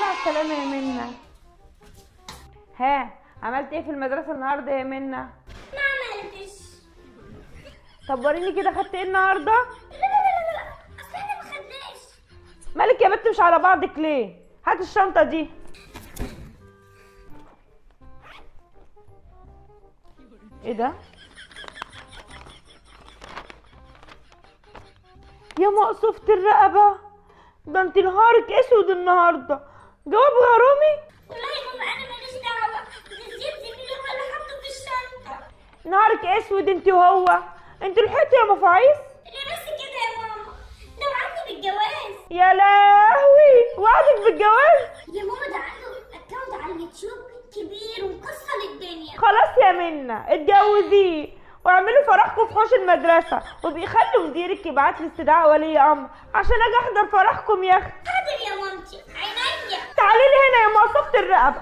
على السلامة يا منى. ها عملت ايه في المدرسة النهارده يا منى؟ ما عملتش. طب وريني كده خدت ايه النهارده؟ لا اصل انا ما خدناش. مالك يا بنت مش على بعضك ليه؟ هات الشنطة دي. ايه ده؟ يا مقصوفة الرقبة، ده انت نهارك اسود النهارده. جواب غرامي؟ والله يا ماما انا ماليش دعوه، ده زياد زميلي هو اللي حطه في الشنطه. نهارك اسود انت وهو، انت لحقتوا يا مفاعيز؟ ليه بس كده يا ماما؟ ده وعدني بالجواز. يا لهوي وعدك بالجواز؟ يا ماما ده عنده اكونت على اليوتيوب كبير ومكسر الدنيا. خلاص يا منى اتجوزيه واعملوا فرحكم في حوش المدرسه، وبيخلوا مديرك يبعت لي استدعاء ولي امر عشان اجي احضر فرحكم يا اختي. حاضر يا مامتي، عينيا. تعالي لي هنا يا مقصوفة الرقبه.